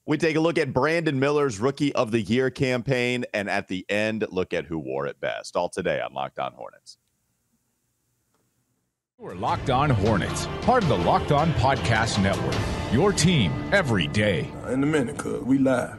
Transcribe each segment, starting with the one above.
We take a look at Brandon Miller's Rookie of the Year campaign, and at the end, look at who wore it best. All today on Locked On Hornets. We're Locked On Hornets, part of the Locked On Podcast Network. Your team every day. In a minute, cuz we live.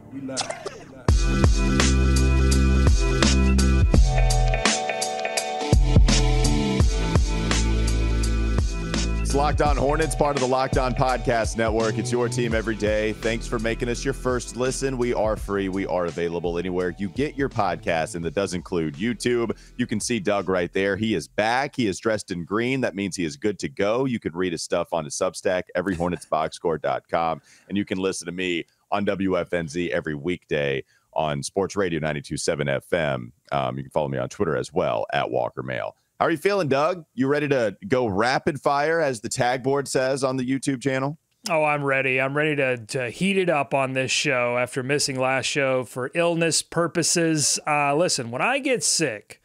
Locked On Hornets, part of the Locked On Podcast Network. It's your team every day. Thanks for making us your first listen. We are free. We are available anywhere you get your podcast, and that does include YouTube. You can see Doug right there. He is back. He is dressed in green. That means he is good to go. You can read his stuff on his substack, everyhornetsboxscore.com, and you can listen to me on WFNZ every weekday on Sports Radio 92.7 FM. You can follow me on Twitter as well, at Walker Mail. How are you feeling, Doug? You ready to go rapid fire, as the tag board says on the YouTube channel? Oh, I'm ready. I'm ready to heat it up on this show after missing last show for illness purposes. Listen, when I get sick,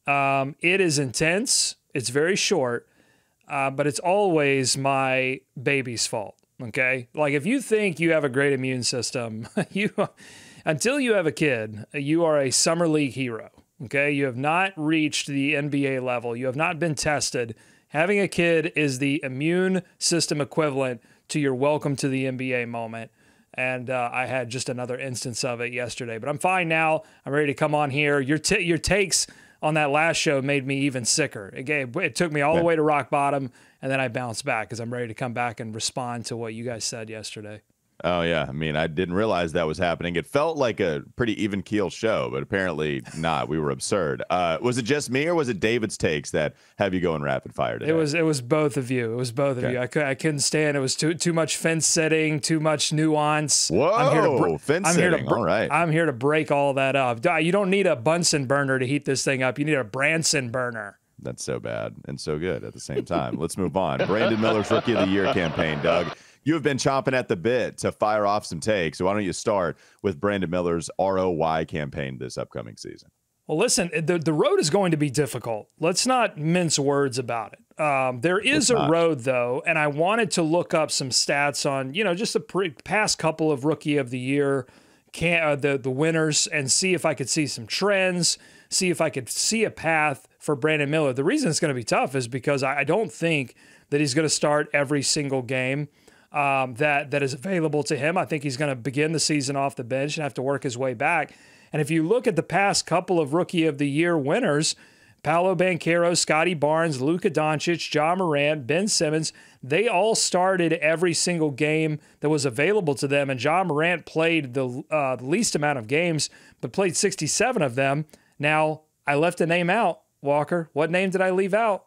it is intense. It's very short, but it's always my baby's fault, okay? Like, if you think you have a great immune system, until you have a kid, you are a summer league hero. Okay, you have not reached the NBA level. You have not been tested. Having a kid is the immune system equivalent to your welcome to the NBA moment. And I had just another instance of it yesterday. But I'm fine now. I'm ready to come on here. Your takes on that last show made me even sicker. It took me all the way to rock bottom, and then I bounced back because I'm ready to come back and respond to what you guys said yesterday. Oh, yeah. I mean, I didn't realize that was happening. It felt like a pretty even keel show, but apparently not. We were absurd. Was it just me, or was it David's takes that have you going rapid fire today? It was both of you. It was both of you. I couldn't stand it. It was too much fence setting, too much nuance. Whoa, fence setting. All right. I'm here to break all that up. You don't need a Bunsen burner to heat this thing up. You need a Branson burner. That's so bad and so good at the same time. Let's move on. Brandon Miller's Rookie of the Year campaign, Doug. You have been chomping at the bit to fire off some takes. So why don't you start with Brandon Miller's ROY campaign this upcoming season? Well, listen, the road is going to be difficult. Let's not mince words about it. There is a road, though, and I wanted to look up some stats on, just the past couple of Rookie of the Year, the winners, and see if I could see some trends, see if I could see a path for Brandon Miller. The reason it's going to be tough is because I don't think that he's going to start every single game that is available to him. I think he's going to begin the season off the bench and have to work his way back. And if you look at the past couple of Rookie of the Year winners, Paolo Banchero, Scotty Barnes, Luka Doncic, Ja Morant, Ben Simmons, they all started every single game that was available to them. And Ja Morant played the least amount of games, but played 67 of them. Now, I left a name out, Walker. What name did I leave out?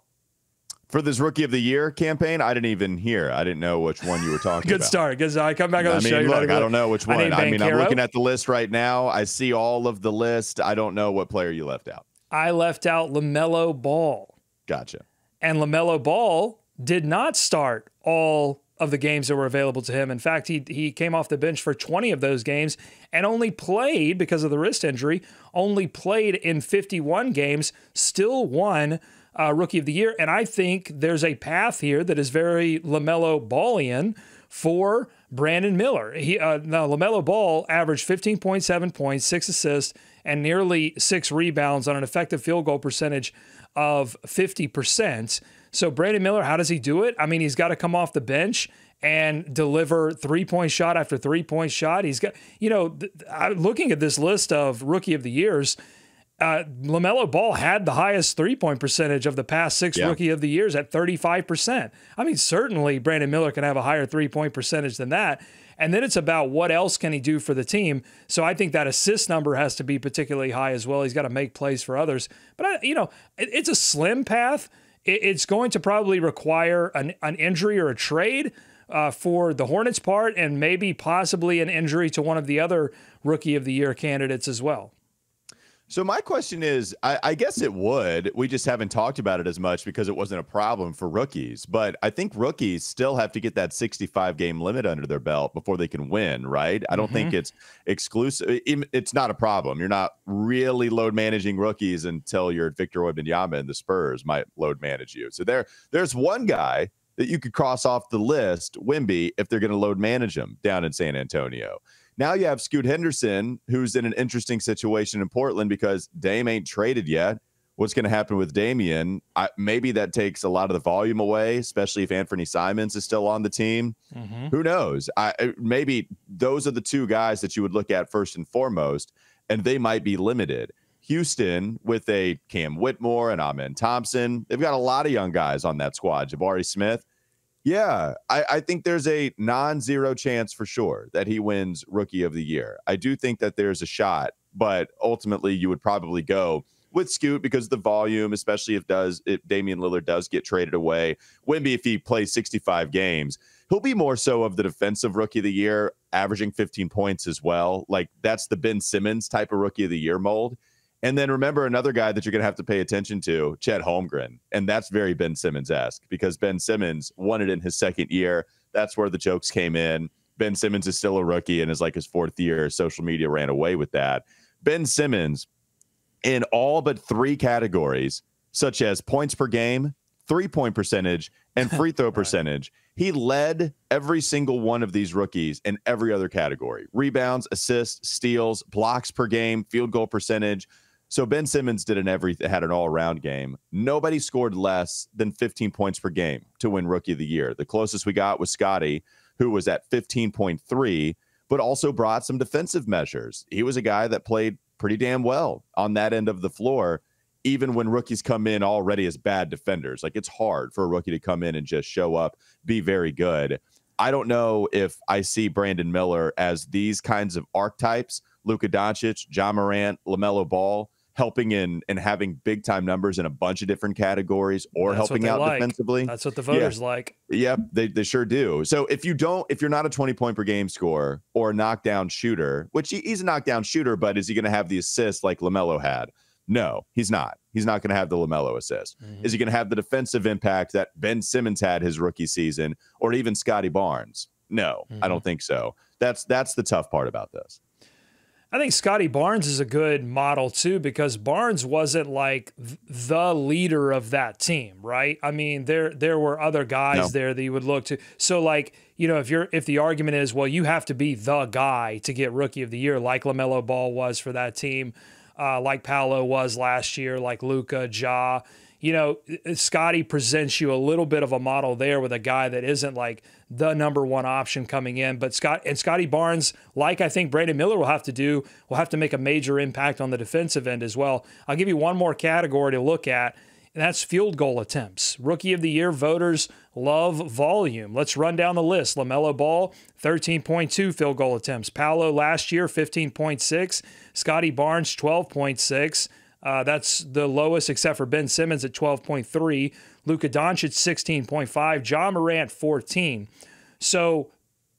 For this Rookie of the Year campaign, I didn't even hear. I didn't know which one you were talking about. Good start. Good start. I come back on the show. Look, I don't know which one. I'm looking at the list right now. I see all of the list. I don't know what player you left out. I left out LaMelo Ball. Gotcha. And LaMelo Ball did not start all of the games that were available to him. In fact, he came off the bench for 20 of those games and only played, because of the wrist injury, only played in 51 games, still won Rookie of the Year. And I think there's a path here that is very LaMelo Ballian for Brandon Miller. Now, LaMelo Ball averaged 15.7 points, 6 assists, and nearly 6 rebounds on an effective field goal percentage of 50%. So Brandon Miller, how does he do it? I mean, he's got to come off the bench and deliver three-point shot after three-point shot. He's got, looking at this list of Rookie of the Years, LaMelo Ball had the highest three-point percentage of the past 6 Rookie of the Years at 35%. I mean, certainly Brandon Miller can have a higher three-point percentage than that. And then it's about what else can he do for the team. So I think that assist number has to be particularly high as well. He's got to make plays for others. But, it's a slim path. It's going to probably require an injury or a trade for the Hornets' part, and maybe possibly an injury to one of the other Rookie of the Year candidates as well. So my question is, I guess it would. We just haven't talked about it as much because it wasn't a problem for rookies. But I think rookies still have to get that 65-game limit under their belt before they can win, right? I don't think it's exclusive. It's not a problem. You're not really load managing rookies until you're at Victor Wembanyama, and the Spurs might load manage you. So there's one guy that you could cross off the list, Wemby, if they're going to load manage him down in San Antonio. Now you have Scoot Henderson, who's in an interesting situation in Portland because Dame ain't traded yet. What's going to happen with Damian? Maybe that takes a lot of the volume away, especially if Anthony Simons is still on the team. Who knows? Maybe those are the two guys that you would look at first and foremost, and they might be limited. Houston, with a Cam Whitmore and Amen Thompson, they've got a lot of young guys on that squad. Jabari Smith. Yeah, I think there's a non-zero chance for sure that he wins Rookie of the Year. I do think that there's a shot, but ultimately you would probably go with Scoot because the volume, especially if Damian Lillard does get traded away. Wemby, if he plays 65 games, he'll be more so of the defensive Rookie of the Year, averaging 15 points as well. Like, that's the Ben Simmons type of Rookie of the Year mold. And then remember another guy that you're going to have to pay attention to, Chet Holmgren. And that's very Ben Simmons-esque because Ben Simmons won it in his second year. That's where the jokes came in. Ben Simmons is still a rookie and is like his fourth year. Social media ran away with that. Ben Simmons, in all but three categories, such as points per game, 3-point percentage, and free throw percentage, he led every single one of these rookies in every other category. Rebounds, assists, steals, blocks per game, field goal percentage. So Ben Simmons had an all-around game. Nobody scored less than 15 points per game to win Rookie of the Year. The closest we got was Scotty, who was at 15.3, but also brought some defensive measures. He was a guy that played pretty damn well on that end of the floor, even when rookies come in already as bad defenders. Like, it's hard for a rookie to come in and just show up, be very good. I don't know if I see Brandon Miller as these kinds of archetypes, Luka Doncic, Ja Morant, LaMelo Ball, helping in and having big-time numbers in a bunch of different categories or That's helping out defensively. That's what the voters like. Yep, they sure do. So if you're not a 20-point per game scorer or a knockdown shooter, which he's a knockdown shooter, but is he going to have the assist like LaMelo had? No, he's not. He's not going to have the LaMelo assist. Is he going to have the defensive impact that Ben Simmons had his rookie season or even Scotty Barnes? No, I don't think so. That's the tough part about this. I think Scotty Barnes is a good model too, because Barnes wasn't like the leader of that team, right? I mean, there were other guys there that you would look to. So like, you know, if the argument is, well, you have to be the guy to get Rookie of the Year, like LaMelo Ball was for that team, like Paolo was last year, like Luka, Ja. You know, Scotty presents you a little bit of a model there with a guy that isn't like the number one option coming in. But Scotty Barnes, like I think Brandon Miller will have to make a major impact on the defensive end as well. I'll give you one more category to look at, and that's field goal attempts. Rookie of the Year voters love volume. Let's run down the list. LaMelo Ball, 13.2 field goal attempts. Paolo last year, 15.6. Scotty Barnes, 12.6. That's the lowest except for Ben Simmons at 12.3. Luka Doncic, 16.5. Ja Morant, 14. So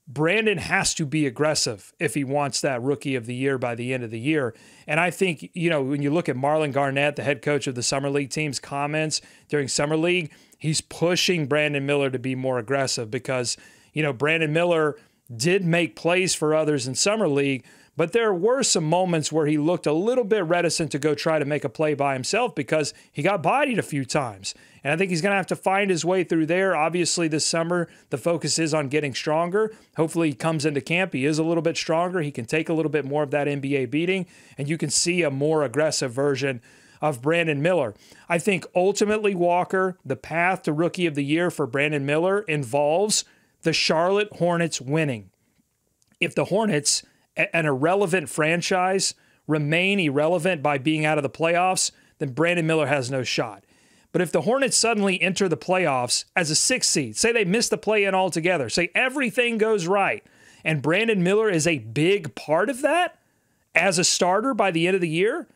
Brandon has to be aggressive if he wants that Rookie of the Year by the end of the year. And I think, you know, when you look at Marlon Garnett, the head coach of the Summer League team's comments during Summer League, he's pushing Brandon Miller to be more aggressive because, you know, Brandon Miller did make plays for others in Summer League, but there were some moments where he looked a little bit reticent to go try to make a play by himself because he got bodied a few times. And I think he's going to have to find his way through there. Obviously, this summer, the focus is on getting stronger. Hopefully, he comes into camp. He is a little bit stronger. He can take a little bit more of that NBA beating, and you can see a more aggressive version of Brandon Miller. I think ultimately, Walker, the path to Rookie of the Year for Brandon Miller involves the Charlotte Hornets winning. If the Hornets, an irrelevant franchise, remain irrelevant by being out of the playoffs, then Brandon Miller has no shot. But if the Hornets suddenly enter the playoffs as a 6th seed, say they miss the play-in altogether, say everything goes right, and Brandon Miller is a big part of that as a starter by the end of the year,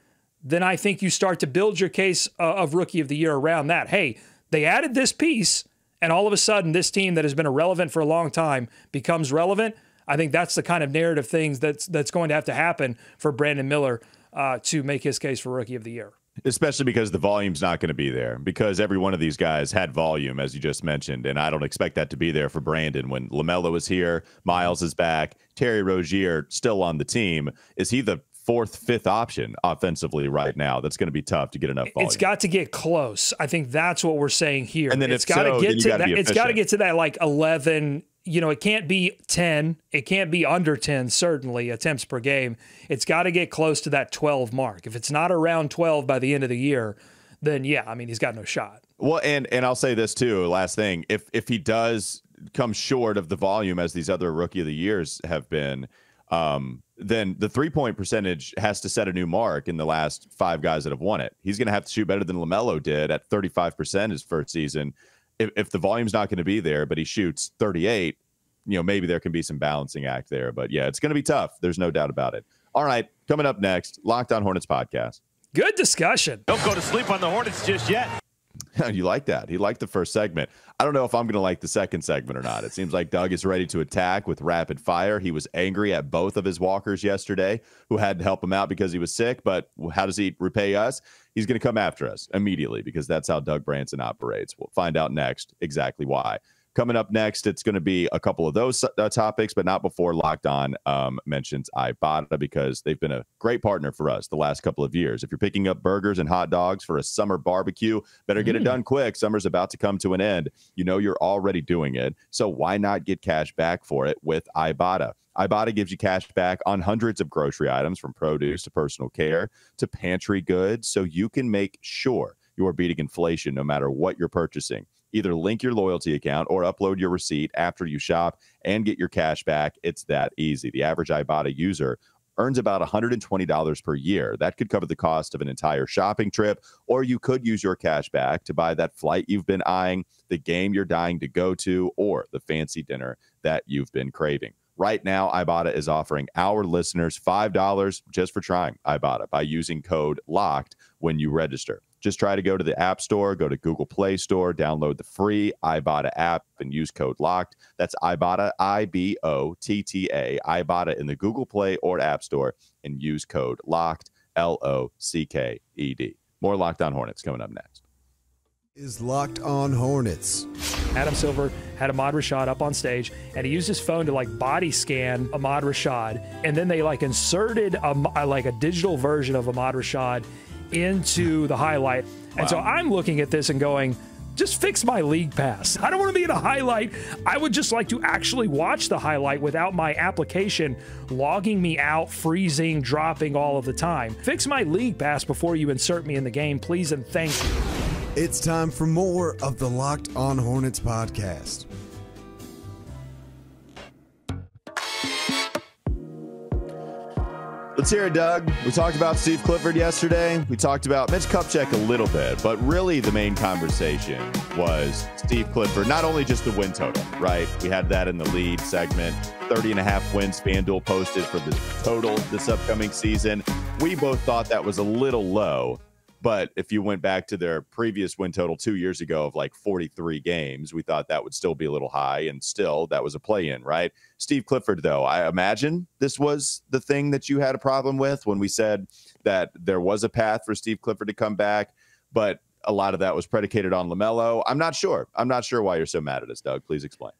then I think you start to build your case of Rookie of the Year around that. Hey, they added this piece, and all of a sudden this team that has been irrelevant for a long time becomes relevant. I think that's the kind of narrative things that's going to have to happen for Brandon Miller to make his case for Rookie of the Year. Especially because the volume's not going to be there, because every one of these guys had volume, as you just mentioned, and I don't expect that to be there for Brandon. When LaMelo is here, Miles is back, Terry Rozier still on the team. Is he the 4th, 5th option offensively right now? That's going to be tough to get enough volume. It's got to get close. I think that's what we're saying here. And then it's got to get to that. It's got to get to that like 11 it can't be 10. It can't be under 10, certainly, attempts per game. It's got to get close to that 12 mark. If it's not around 12 by the end of the year, then, yeah, I mean, he's got no shot. Well, and I'll say this, too, last thing. If he does come short of the volume as these other Rookie of the Years have been, then the three-point percentage has to set a new mark in the last 5 guys that have won it. He's going to have to shoot better than LaMelo did at 35% his first season. If the volume's not going to be there, but he shoots 38, maybe there can be some balancing act there. But, yeah, it's going to be tough. There's no doubt about it. All right, coming up next, Locked On Hornets podcast. Good discussion. Don't go to sleep on the Hornets just yet. You like that. He liked the first segment. I don't know if I'm going to like the second segment or not. It seems like Doug is ready to attack with rapid fire. He was angry at both of his walkers yesterday who had to help him out because he was sick. But how does he repay us? He's going to come after us immediately because that's how Doug Branson operates. We'll find out next exactly why. Coming up next, it's going to be a couple of those topics, but not before Locked On mentions Ibotta, because they've been a great partner for us the last couple of years. If you're picking up burgers and hot dogs for a summer barbecue, better get it done quick. Summer's about to come to an end. You're already doing it, so why not get cash back for it with Ibotta? Ibotta gives you cash back on hundreds of grocery items, from produce to personal care to pantry goods, so you can make sure you're beating inflation no matter what you're purchasing. Either link your loyalty account or upload your receipt after you shop and get your cash back. It's that easy. The average Ibotta user earns about $120 per year. That could cover the cost of an entire shopping trip, or you could use your cash back to buy that flight you've been eyeing, the game you're dying to go to, or the fancy dinner that you've been craving. Right now, Ibotta is offering our listeners $5 just for trying Ibotta by using code LOCKED when you register. Just try to go to the App Store, go to Google Play Store, download the free Ibotta app, and use code LOCKED. That's Ibotta, I-B-O-T-T-A, Ibotta in the Google Play or App Store, and use code LOCKED, L-O-C-K-E-D. More Locked On Hornets coming up next. Is Locked On Hornets. Adam Silver had Ahmad Rashad up on stage, and he used his phone to body scan Ahmad Rashad, and then they inserted a digital version of Ahmad Rashad into the highlight. And so I'm looking at this and going, just fix my league pass. I don't want to be in a highlight. I would just like to actually watch the highlight without my application logging me out, freezing, dropping all of the time. Fix my league pass before you insert me in the game, please and thank you. It's time for more of the Locked On Hornets podcast. Let's hear it, Doug. We talked about Steve Clifford yesterday. We talked about Mitch Kupchak a little bit, but really the main conversation was Steve Clifford, not only just the win total, right? We had that in the lead segment. 30.5 wins FanDuel posted for the total this upcoming season. We both thought that was a little low, but if you went back to their previous win total 2 years ago of 43 games, we thought that would still be a little high, and still that was a play-in, right? Steve Clifford, though, I imagine this was the thing that you had a problem with when we said that there was a path for Steve Clifford to come back, but a lot of that was predicated on LaMelo. I'm not sure why you're so mad at us, Doug. Please explain.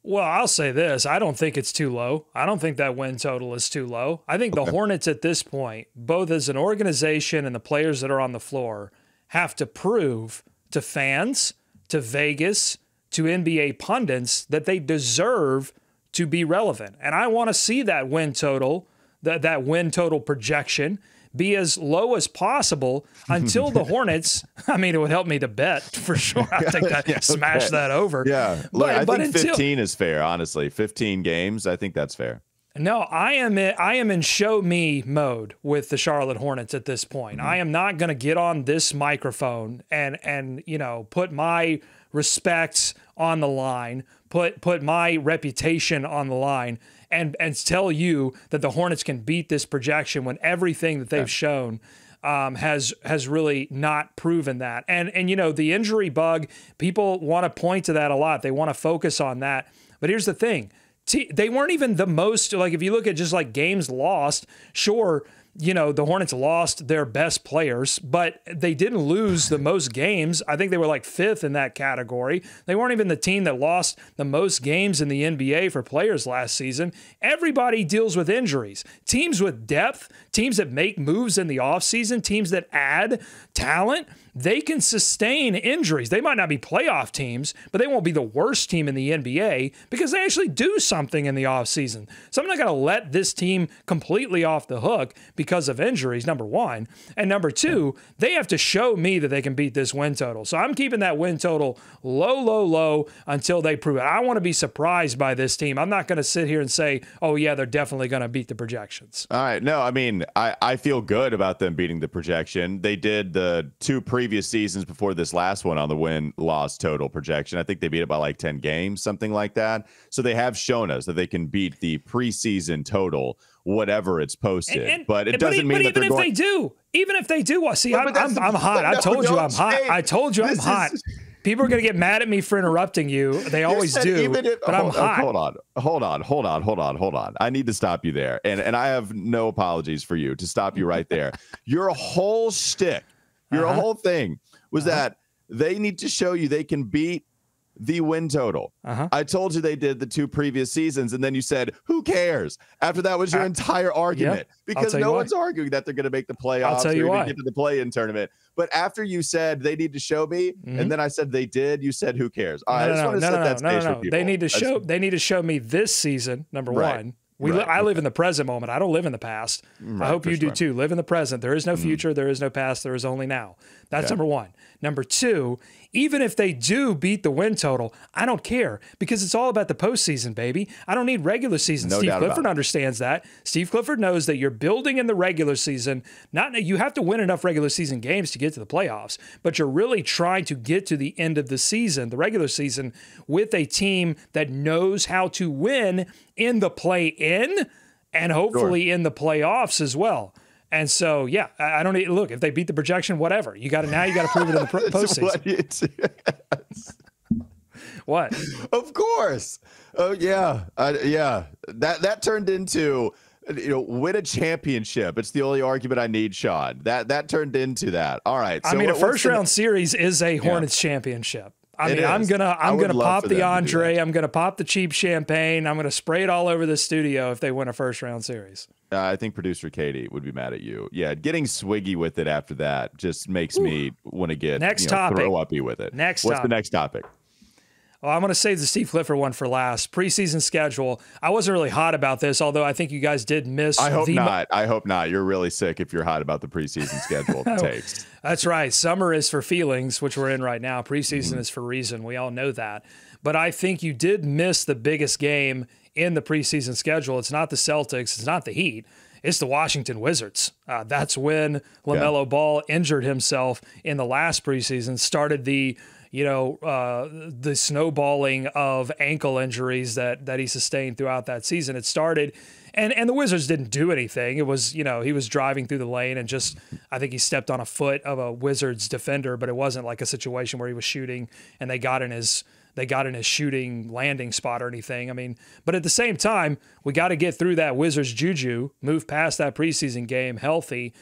Well, I'll say this. I don't think it's too low. I don't think that win total is too low. I think the Hornets at this point, both as an organization and the players that are on the floor, have to prove to fans, to Vegas, to NBA pundits that they deserve to be relevant. And I want to see that win total, that win total projection, be as low as possible until the Hornets, it would help me to bet for sure. I think that smash that over. Yeah. Look, I think 15 is fair, honestly. 15 games, I think that's fair. No, I am in show me mode with the Charlotte Hornets at this point. Mm-hmm. I am not going to get on this microphone and put my respects on the line, put my reputation on the line, and tell you that the Hornets can beat this projection when everything that they've shown has really not proven that. And the injury bug, people want to point to that a lot. They want to focus on that. But here's the thing. They weren't even the most, if you look at just games lost, sure, the Hornets lost their best players, but they didn't lose the most games. I think they were 5th in that category. They weren't even the team that lost the most games in the NBA for players last season. Everybody deals with injuries. Teams with depth, teams that make moves in the offseason, teams that add talent, they can sustain injuries. They might not be playoff teams, but they won't be the worst team in the NBA because they actually do something in the offseason. So I'm not going to let this team completely off the hook because of injuries, number one. And number two, they have to show me that they can beat this win total. So I'm keeping that win total low until they prove it. I want to be surprised by this team. I'm not going to sit here and say, oh, yeah, they're definitely going to beat the projections. All right. No, I mean, I feel good about them beating the projection. They did the two previous seasons before this last one on the win-loss total projection. I think they beat it by like 10 games, something like that. So they have shown us that they can beat the preseason total, whatever it's posted. But it doesn't mean that they're going... Even if they do, well, see, I'm hot. I told you I'm hot. I told you I'm hot. People are going to get mad at me for interrupting you. They always do. But I'm hot. Hold on. I need to stop you there. And I have no apologies for you to stop you right there. Your whole shtick, your whole thing was that they need to show you they can beat the win total. I told you they did the two previous seasons, and then you said, who cares? After that was your entire argument. Because no one's arguing that they're going to make the playoffs. I'll tell you why. Get to the play-in tournament. But after you said they need to show me, and then I said they did, you said, who cares? All right, I just want to set that stage for people. They need to show me this season, number one. I live in the present moment. I don't live in the past. I hope you do too. Live in the present. There is no future. There is no past. There is only now. That's number one. Number two, even if they do beat the win total, I don't care because it's all about the postseason, baby. I don't need regular season. Steve Clifford understands that. Steve Clifford knows that you're building in the regular season. You have to win enough regular season games to get to the playoffs, but you're really trying to get to the end of the season, the regular season, with a team that knows how to win in the play-in and hopefully in the playoffs as well. And so, yeah, I don't need, look, if they beat the projection, whatever. You got to prove it in the postseason. What? Of course. Oh, yeah. That turned into, win a championship. It's the only argument I need, Sean. That turned into that. All right. So a first-round series is a Hornets championship. I'm gonna pop the Andre. I'm gonna pop the cheap champagne. I'm gonna spray it all over the studio if they win a first-round series. I think producer Katie would be mad at you. Yeah, getting swiggy with it after that just makes me want to get throw uppy with it. What's the next topic? Oh, I'm going to save the Steve Clifford one for last. Preseason schedule. I wasn't really hot about this, although I think you guys did miss. I hope not. You're really sick if you're hot about the preseason schedule takes. That's right. Summer is for feelings, which we're in right now. Preseason is for reason. We all know that. But I think you did miss the biggest game in the preseason schedule. It's not the Celtics. It's not the Heat. It's the Washington Wizards. That's when LaMelo Ball injured himself in the last preseason, started the snowballing of ankle injuries that he sustained throughout that season. It started, and the Wizards didn't do anything. It was, he was driving through the lane and I think he stepped on a foot of a Wizards defender, but it wasn't like a situation where he was shooting and they got in his shooting landing spot or anything. I mean, but at the same time, we got to get through that Wizards juju, move past that preseason game healthy.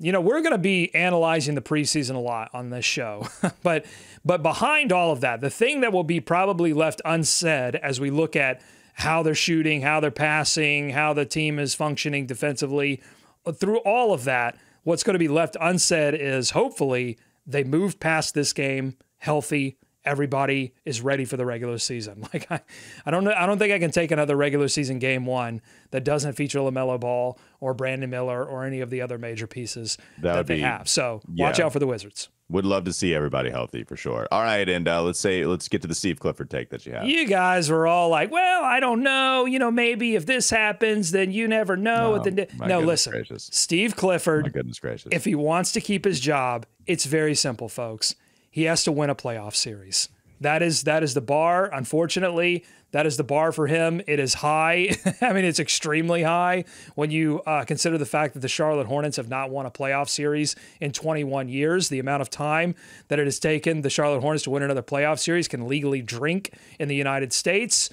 We're going to be analyzing the preseason a lot on this show, but behind all of that, the thing that will be probably left unsaid as we look at how they're shooting, how they're passing, how the team is functioning defensively, through all of that, what's going to be left unsaid is hopefully they move past this game healthy. Everybody is ready for the regular season. Like I don't think I can take another regular season game one that doesn't feature LaMelo Ball or Brandon Miller or any of the other major pieces that they have. So watch out for the Wizards. Would love to see everybody healthy for sure. All right, and let's get to the Steve Clifford take that you have. You guys were all like, "Well, I don't know. Maybe if this happens, then you never know." No, listen, gracious. Steve Clifford. My goodness gracious! If he wants to keep his job, it's very simple, folks. He has to win a playoff series. That is the bar. Unfortunately, that is the bar for him. It is high. I mean, it's extremely high when you consider the fact that the Charlotte Hornets have not won a playoff series in 21 years. The amount of time that it has taken the Charlotte Hornets to win another playoff series can legally drink in the United States.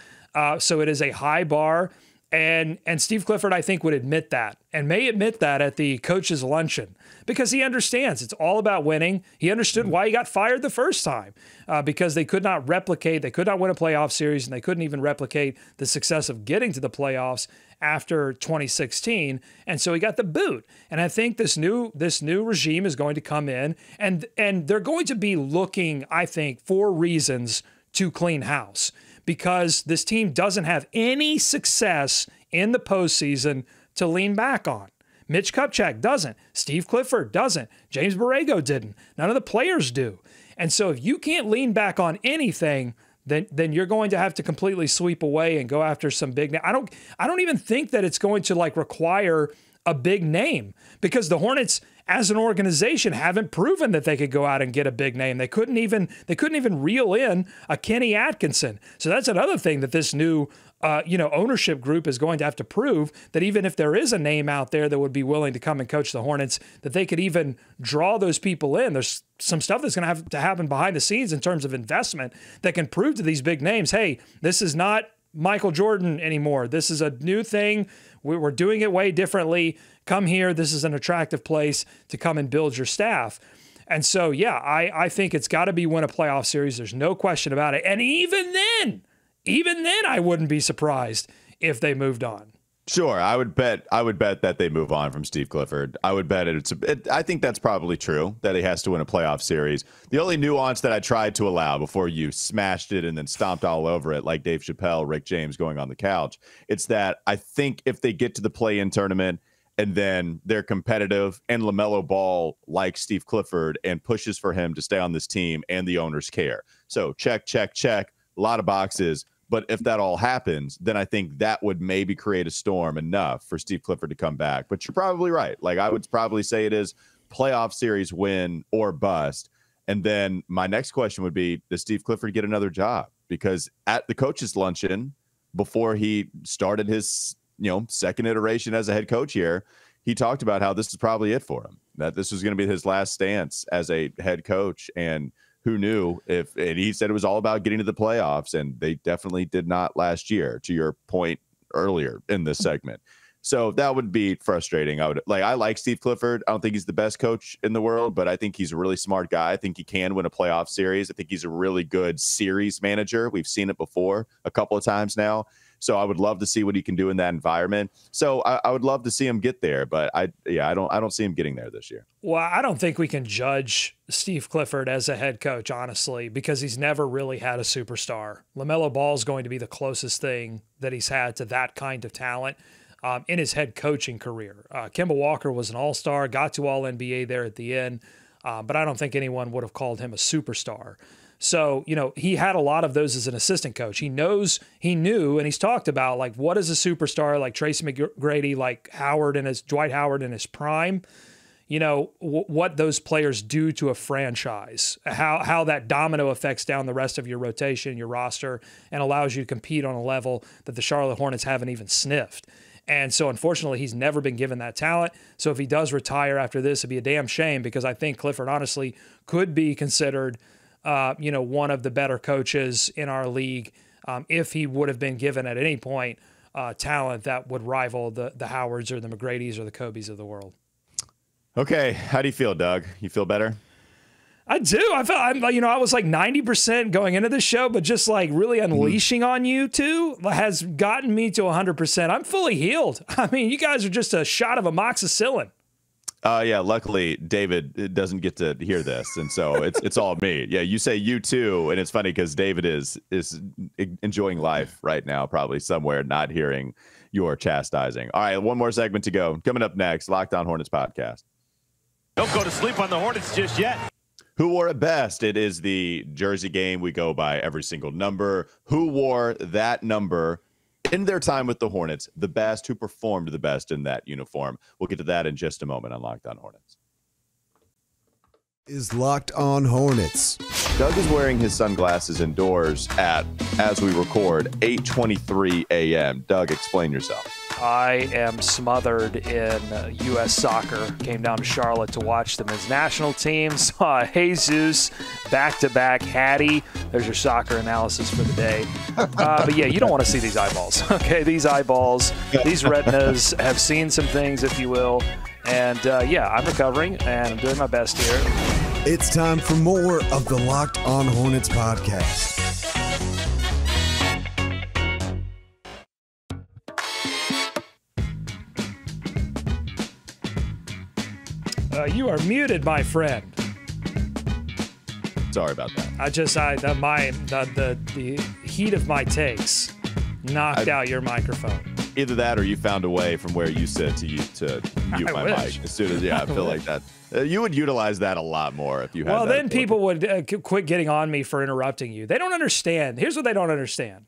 So it is a high bar. And Steve Clifford, I think, would admit that, and may admit that at the coaches' luncheon, because he understands it's all about winning. He understood why he got fired the first time, because they could not win a playoff series, and they couldn't even replicate the success of getting to the playoffs after 2016. And so he got the boot. And I think this new regime is going to come in, and they're going to be looking, I think, for reasons to clean house, because this team doesn't have any success in the postseason to lean back on. Mitch Kupchak doesn't. Steve Clifford doesn't. James Borrego didn't. None of the players do. And so if you can't lean back on anything, then you're going to have to completely sweep away and go after some big name. I don't even think that it's going to require a big name, because the Hornets as an organization haven't proven that they could go out and get a big name. They couldn't even reel in a Kenny Atkinson. So that's another thing that this new ownership group is going to have to prove, that even if there is a name out there that would be willing to come and coach the Hornets, that they could even draw those people in. There's some stuff that's going to have to happen behind the scenes in terms of investment that can prove to these big names, hey, this is not Michael Jordan anymore. This is a new thing. We're doing it way differently. Come here. This is an attractive place to come and build your staff. And so, yeah, I think it's got to be win a playoff series. There's no question about it. And even then, I wouldn't be surprised if they moved on. Sure, I would bet that they move on from Steve Clifford. I would bet I think that's probably true, that he has to win a playoff series. The only nuance that I tried to allow before you smashed it and then stomped all over it like Dave Chappelle, Rick James going on the couch, it's that I think if they get to the play-in tournament and then they're competitive and LaMelo Ball likes Steve Clifford and pushes for him to stay on this team and the owners care. So check, a lot of boxes. But if that all happens, then I think that would maybe create a storm enough for Steve Clifford to come back. But you're probably right. I would probably say it is playoff series win or bust. And then my next question would be, does Steve Clifford get another job? Because at the coaches' luncheon, before he started his second iteration as a head coach here, he talked about how this is probably it for him, that this was going to be his last stance as a head coach. And who knew and he said it was all about getting to the playoffs, and they definitely did not last year, to your point earlier in this segment. So that would be frustrating. I like Steve Clifford. I don't think he's the best coach in the world, but I think he's a really smart guy. I think he can win a playoff series. I think he's a really good series manager. We've seen it before a couple of times now. So I would love to see what he can do in that environment. So I would love to see him get there, but I don't see him getting there this year. Well, I don't think we can judge Steve Clifford as a head coach, honestly, because he's never really had a superstar. LaMelo Ball is going to be the closest thing that he's had to that kind of talent in his head coaching career. Kemba Walker was an all-star, got to All-NBA there at the end, but I don't think anyone would have called him a superstar. So, he had a lot of those as an assistant coach. He knew, and he's talked about, what is a superstar, like Tracy McGrady, like Dwight Howard in his prime, what those players do to a franchise, how that domino affects down the rest of your rotation, your roster, and allows you to compete on a level that the Charlotte Hornets haven't even sniffed. And so, unfortunately, he's never been given that talent. So if he does retire after this, it'd be a damn shame, because I think Clifford, honestly, could be considered one of the better coaches in our league if he would have been given at any point talent that would rival the Howards or the McGradys or the Kobes of the world. Okay. How do you feel, Doug? You feel better? I do. I was 90% going into the show, but just really unleashing on you two has gotten me to 100%. I'm fully healed. I mean, you guys are just a shot of amoxicillin. Yeah, luckily David doesn't get to hear this, and so it's all me. Yeah, you say you too, and it's funny because David is enjoying life right now, probably somewhere not hearing your chastising. All right, one more segment to go. Coming up next, Locked On Hornets podcast. Don't go to sleep on the Hornets just yet. Who wore it best? It is the jersey game. We go by every single number. Who wore that number in their time with the Hornets the best? Who performed the best in that uniform? We'll get to that in just a moment on Locked On Hornets. Is Locked On Hornets. Doug is wearing his sunglasses indoors as we record, 8:23 a.m. Doug, explain yourself. I am smothered in U.S. soccer. Came down to Charlotte to watch the men's national team. Saw Jesus back-to-back Hattie. There's your soccer analysis for the day. But yeah, you don't want to see these eyeballs. Okay, these eyeballs, these retinas have seen some things, if you will. And yeah, I'm recovering and I'm doing my best here. It's time for more of the Locked On Hornets podcast. You are muted, my friend. Sorry about that. The heat of my takes knocked out your microphone. Either that or you found a way from where you sit to mute my mic. As soon as, I feel like that. You would utilize that a lot more if you had that. Well, then people would quit getting on me for interrupting you. They don't understand. Here's what they don't understand.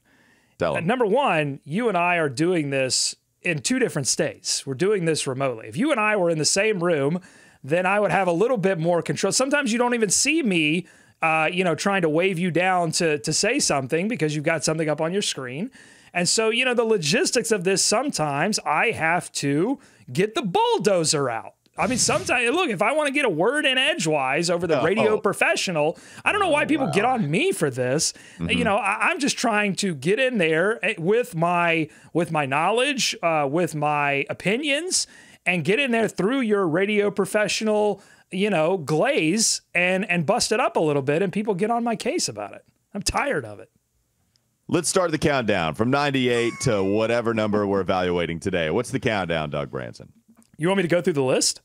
Tell them. Number one, you and I are doing this in two different states. We're doing this remotely. If you and I were in the same room, then I would have a little bit more control. Sometimes you don't even see me, trying to wave you down to say something because you've got something up on your screen. And so, the logistics of this, sometimes I have to get the bulldozer out. I mean, sometimes, look, if I want to get a word in edgewise over the radio professional, I don't know why people get on me for this. Mm-hmm. I'm just trying to get in there with my knowledge, with my opinions, and get in there through your radio professional, glaze and bust it up a little bit, and people get on my case about it. I'm tired of it. Let's start the countdown from 98 to whatever number we're evaluating today. What's the countdown, Doug Branson? You want me to go through the list?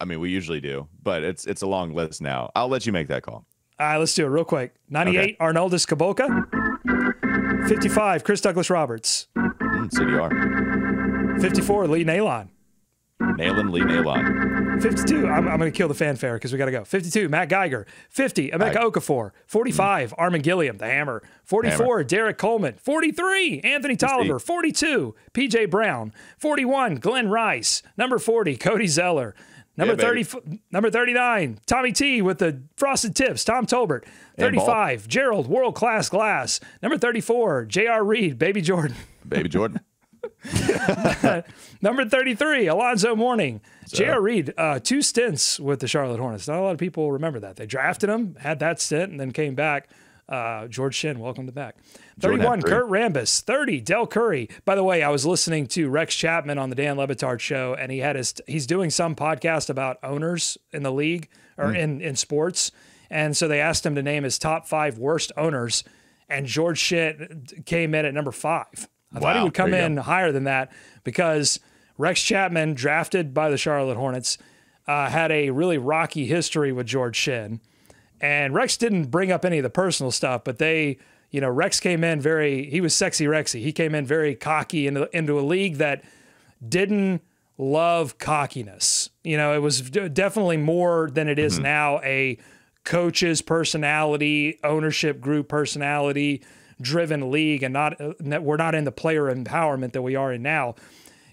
I mean, we usually do, but it's a long list now. I'll let you make that call. All right, let's do it real quick. 98, okay. Arnoldus Kaboka. 55, Chris Douglas Roberts. CDR. 54, Lee Nalon. Lee Nalon. 52, I'm going to kill the fanfare because we got to go. 52, Matt Geiger. 50, Emeka Okafor. 45, Armin Gilliam, the Hammer. 44, Derek Coleman. 43, Anthony Tolliver. 42, PJ Brown. 41, Glenn Rice. Number 40, Cody Zeller. Number 39, Tommy T with the frosted tips, Tom Tolbert. 35, Gerald, world-class glass. Number 34, J.R. Reed, Baby Jordan. Baby Jordan. Number 33, Alonzo Mourning. J.R. Reed, 2 stints with the Charlotte Hornets. Not a lot of people remember that. They drafted him, had that stint, and then came back. George Shin, welcome back. 31, Kurt Rambis. 30, Del Curry. By the way, I was listening to Rex Chapman on the Dan Le Batard show, and he's doing some podcast about owners in the league or in sports. And so they asked him to name his top 5 worst owners, and George Shin came in at number 5. I thought he would come in higher than that because Rex Chapman, drafted by the Charlotte Hornets, had a really rocky history with George Shin. And Rex didn't bring up any of the personal stuff, but Rex came in he was sexy Rexy. He came in very cocky into a league that didn't love cockiness. It was definitely more than it is now, a coach's personality, ownership group personality driven league, and we're not in the player empowerment that we are in now.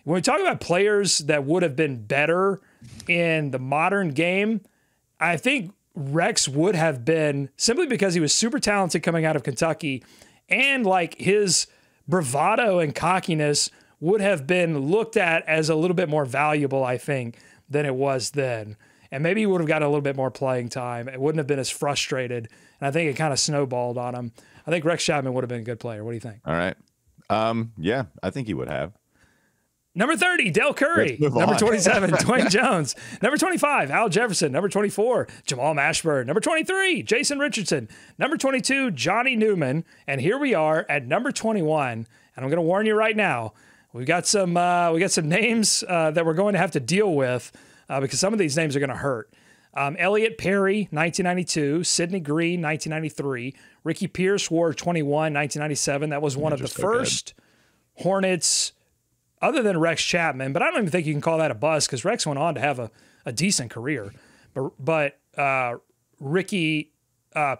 When we talk about players that would have been better in the modern game, I think Rex would have been, simply because he was super talented coming out of Kentucky, and like his bravado and cockiness would have been looked at as a little bit more valuable, I think, than it was then. And maybe he would have gotten a little bit more playing time. It wouldn't have been as frustrated. And I think it kind of snowballed on him. I think Rex Chapman would have been a good player. What do you think? All right. Yeah, I think he would have. Number 30, Del Curry. Number 27, Dwayne Jones. Number 25, Al Jefferson. Number 24, Jamal Mashburn. Number 23, Jason Richardson. Number 22, Johnny Newman. And here we are at number 21. And I'm going to warn you right now, we got some names that we're going to have to deal with because some of these names are going to hurt. Elliot Perry, 1992. Sidney Green, 1993. Ricky Pierce wore 21, 1997. That was one of the first Hornets, other than Rex Chapman, but I don't even think you can call that a bust because Rex went on to have a decent career. But Ricky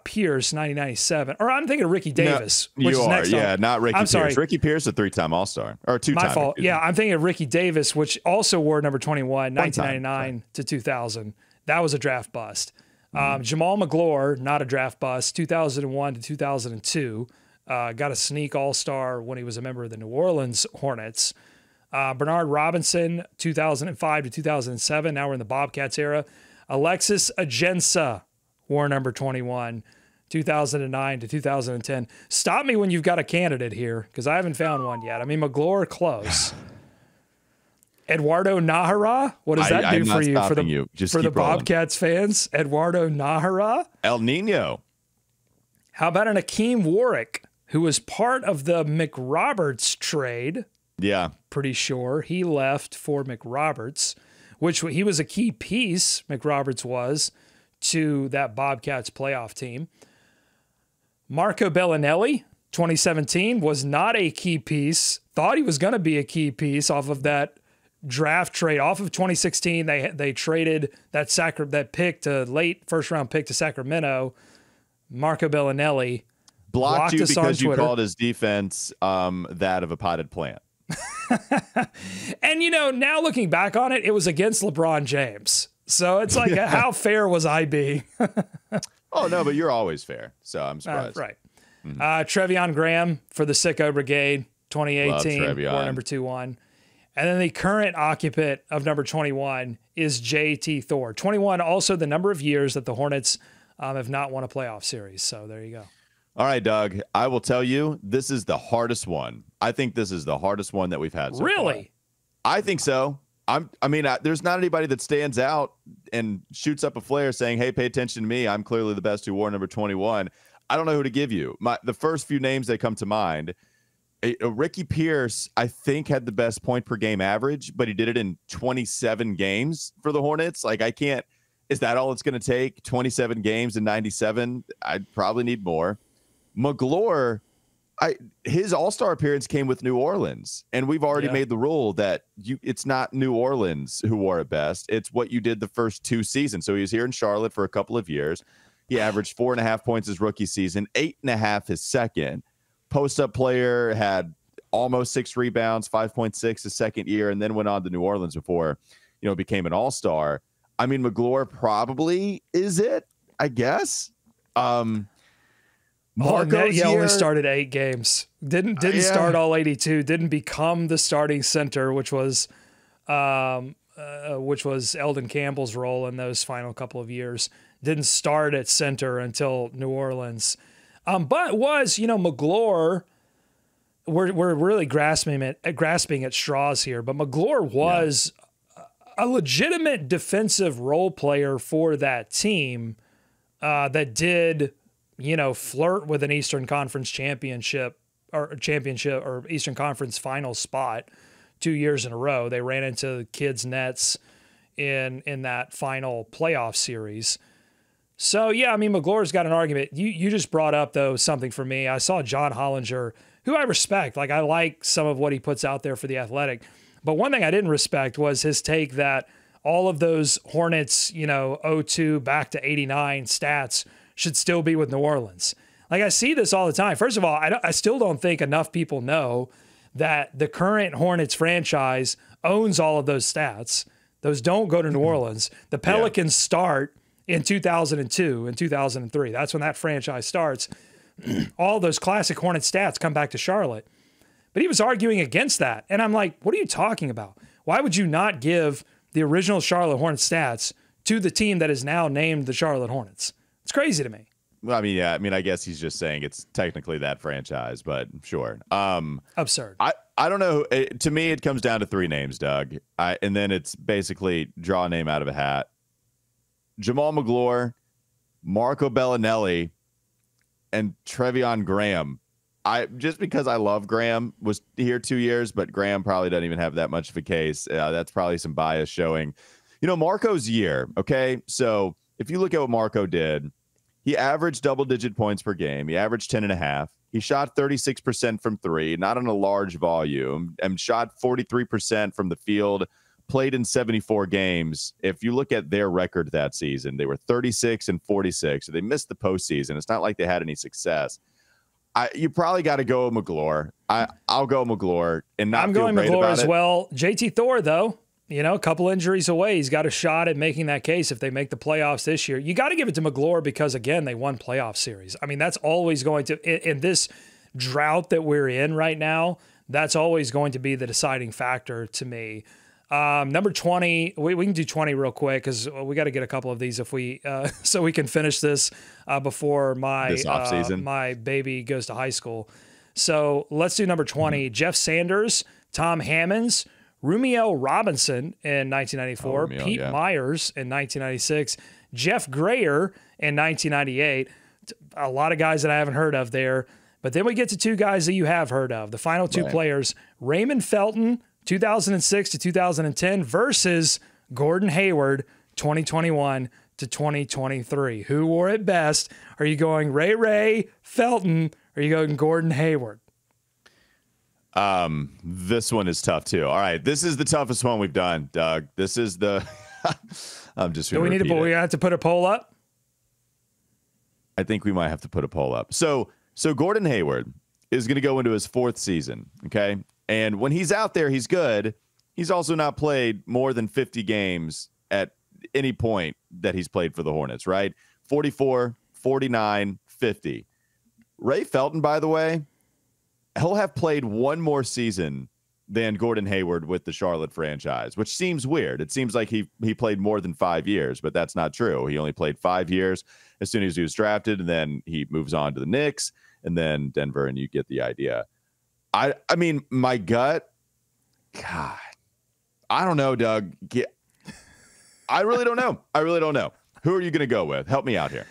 Pierce, 1997, or I'm thinking of Ricky Davis. No, which is next not Ricky Pierce. Sorry. Ricky Pierce, a 3-time All-Star, or 2-time. My fault. Yeah, I'm thinking of Ricky Davis, which also wore number 21, 1999 to 2000. That was a draft bust. Jamal McGlure, not a draft bust, 2001 to 2002. Got a sneak All-Star when he was a member of the New Orleans Hornets. Bernard Robinson, 2005 to 2007. Now we're in the Bobcats era. Alexis Agensa wore number 21, 2009 to 2010. Stop me when you've got a candidate here, because I haven't found one yet. I mean, McGlure, close. Eduardo Nahara, what does that do for you? For the Bobcats fans? Eduardo Nahara? El Nino. How about an Akeem Warwick, who was part of the McRoberts trade? Yeah. Pretty sure he left for McRoberts, which he was a key piece, McRoberts was, to that Bobcats playoff team. Marco Bellinelli, 2017, was not a key piece. Thought he was going to be a key piece off of that draft trade. Off of 2016, they traded that pick to late first round pick to Sacramento. Marco Bellinelli blocked you because you called his defense that of a potted plant. And, now looking back on it, it was against LeBron James. So it's like, how fair was I being? Oh, no, but you're always fair. So I'm surprised. Right. Mm-hmm. Trevion Graham for the Sicko Brigade, 2018, wore number 21. And then the current occupant of number 21 is J.T. Thor. 21, also the number of years that the Hornets have not won a playoff series. So there you go. All right, Doug, I will tell you, this is the hardest one. I think this is the hardest one that we've had so Really? far. I think so. There's not anybody that stands out and shoots up a flare saying, hey, pay attention to me. I'm clearly the best who wore number 21. I don't know who to give you. The first few names that come to mind, Ricky Pierce, I think, had the best point per game average, but he did it in 27 games for the Hornets. Is that all it's going to take? 27 games in 97? I'd probably need more. McGlure, his All-Star appearance came with New Orleans, and we've already made the rule that it's not New Orleans who wore it best. It's what you did the first 2 seasons. So he was here in Charlotte for a couple of years. He averaged 4.5 points his rookie season, 8.5 his second. Post-up player, had almost 6 rebounds, 5.6 his second year, and then went on to New Orleans before, became an All-Star. I mean, McGlure probably is it, I guess. Marco's only started 8 games. Didn't start all 82. Didn't become the starting center, which was Eldon Campbell's role in those final couple of years. Didn't start at center until New Orleans. But was, McGlure, we're really grasping at straws here, but McGlure was a legitimate defensive role player for that team that did, flirt with an Eastern Conference championship or Eastern Conference final spot 2 years in a row. They ran into Kids Nets in that final playoff series. So, McGlure's got an argument. You just brought up, though, something for me. I saw John Hollinger, who I respect. I like some of what he puts out there for The Athletic. But one thing I didn't respect was his take that all of those Hornets, 02 back to 89 stats should still be with New Orleans. I see this all the time. First of all, I still don't think enough people know that the current Hornets franchise owns all of those stats. Those don't go to New Orleans. The Pelicans start in 2002 and 2003. That's when that franchise starts. All those classic Hornet stats come back to Charlotte. But he was arguing against that. And I'm like, what are you talking about? Why would you not give the original Charlotte Hornets stats to the team that is now named the Charlotte Hornets? It's crazy to me. Well, I guess he's just saying it's technically that franchise, but sure. Absurd. I don't know. To me, it comes down to 3 names, Doug. And then it's basically draw a name out of a hat. Jamal McGlure, Marco Bellinelli, and Trevion Graham. Just because I love Graham, was here 2 years, but Graham probably doesn't even have that much of a case. That's probably some bias showing. Marco's year, okay? So if you look at what Marco did, he averaged double-digit points per game. He averaged 10.5. He shot 36% from 3, not on a large volume, and shot 43% from the field, played in 74 games. If you look at their record that season, they were 36 and 46. So they missed the postseason. It's not like they had any success. You probably got to go with McGlure. I'll go McGlure and not. I'm going McGlure as well. JT Thor, though, a couple injuries away. He's got a shot at making that case if they make the playoffs this year. You got to give it to McGlure because, again, they won playoff series. That's always going to, in this drought that we're in right now, that's always going to be the deciding factor to me. Number 20, we can do 20 real quick because we got to get a couple of these if we so we can finish this before my baby goes to high school. So let's do number 20. Jeff Sanders, Tom Hammonds, Rumiel Robinson in 1994, Pete Myers in 1996, Jeff Grayer in 1998. A lot of guys that I haven't heard of there. But then we get to two guys that you have heard of. The final two players, Raymond Felton, 2006 to 2010 versus Gordon Hayward, 2021 to 2023. Who wore it best? Are you going Ray Felton? Or are you going Gordon Hayward? This one is tough too. All right, this is the toughest one we've done, Doug. This is the. I'm just. Do we have to put a poll up? I think we might have to put a poll up. So Gordon Hayward is going to go into his 4th season. Okay. And when he's out there, he's good. He's also not played more than 50 games at any point that he's played for the Hornets, right? 44, 49, 50. Ray Felton, by the way, he'll have played one more season than Gordon Hayward with the Charlotte franchise, which seems weird. It seems like he played more than 5 years, but that's not true. He only played 5 years as soon as he was drafted, and then he moves on to the Knicks, and then Denver, and you get the idea. I mean, my gut, God, I don't know, Doug. I really don't know. Who are you going to go with? Help me out here.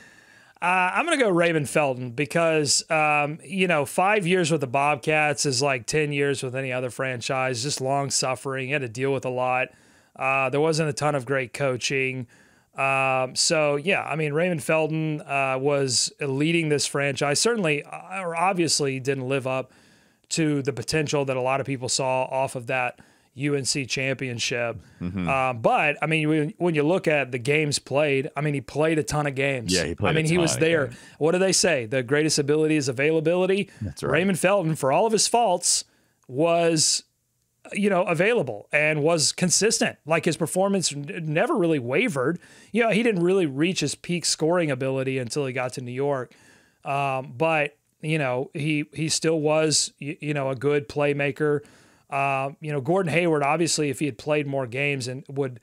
I'm going to go Raymond Felton because, 5 years with the Bobcats is like 10 years with any other franchise, just long suffering. He had to deal with a lot. There wasn't a ton of great coaching. Raymond Felton was leading this franchise. Certainly, or obviously didn't live up to the potential that a lot of people saw off of that UNC championship. But I mean, when you look at the games played, I mean, he played a ton of games. Yeah, he played. He was there. What do they say? The greatest ability is availability. That's right. Raymond Felton, for all of his faults, was available and was consistent. Like, his performance never really wavered. He didn't really reach his peak scoring ability until he got to New York. But he still was a good playmaker. Gordon Hayward, obviously, if he had played more games and would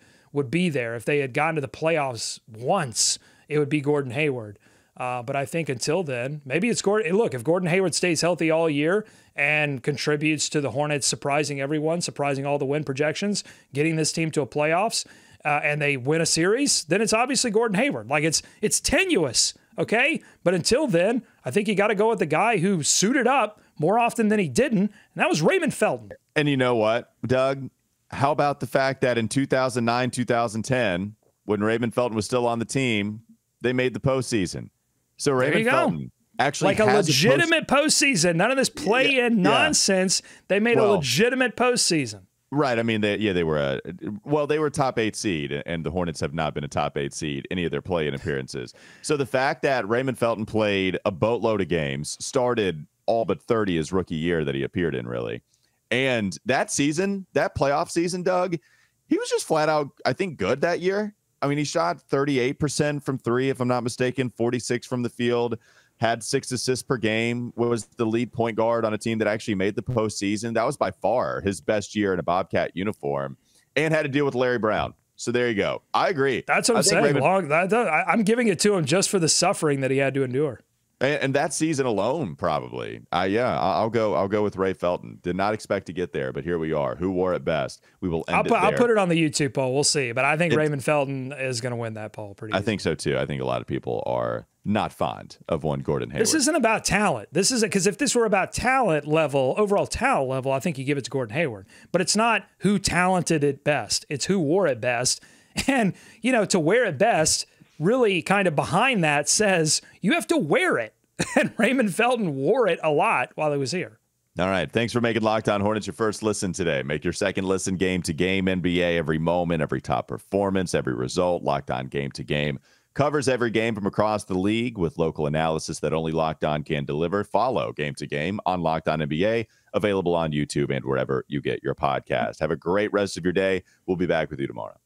be there. If they had gotten to the playoffs once, it would be Gordon Hayward. But I think until then, maybe it's Gordon. Look, if Gordon Hayward stays healthy all year and contributes to the Hornets surprising everyone, surprising all the win projections, getting this team to a playoffs, and they win a series, then it's obviously Gordon Hayward. Like, it's tenuous, okay? But until then, I think you got to go with the guy who suited up more often than he didn't, and that was Raymond Felton. And you know what, Doug? How about the fact that in 2009, 2010, when Raymond Felton was still on the team, they made the postseason. So Raymond Felton actually like a legitimate postseason. None of this play-in nonsense. They made a legitimate postseason. Right. I mean, they were a top 8 seed, and the Hornets have not been a top 8 seed any of their play-in appearances. So the fact that Raymond Felton played a boatload of games, started all but 30 his rookie year that he appeared in, really. And that season, that playoff season, Doug, he was just flat out, I think, good that year. I mean, he shot 38% from 3, if I'm not mistaken, 46 from the field, had 6 assists per game, was the lead point guard on a team that actually made the postseason. That was by far his best year in a Bobcat uniform, and had to deal with Larry Brown. So there you go. I agree. That's what I'm saying. I'm giving it to him just for the suffering that he had to endure. And that season alone, probably. I'll go with Ray Felton. Did not expect to get there, but here we are. Who wore it best? We will end it there. I'll put it on the YouTube poll. We'll see. But I think Raymond Felton is going to win that poll pretty easy. I think so, too. I think a lot of people are not fond of one Gordon Hayward. This isn't about talent. This is because if this were about talent level, overall talent level, I think you give it to Gordon Hayward. But it's not who talented it best. It's who wore it best. And, to wear it best, really kind of behind that says you have to wear it. And Raymond Felton wore it a lot while he was here. All right. Thanks for making Locked On Hornets your first listen today. Make your second listen game to game NBA. Every moment, every top performance, every result. Locked On Game to Game covers every game from across the league with local analysis that only Locked On can deliver. Follow Game to Game on Locked On NBA, available on YouTube and wherever you get your podcast. Have a great rest of your day. We'll be back with you tomorrow.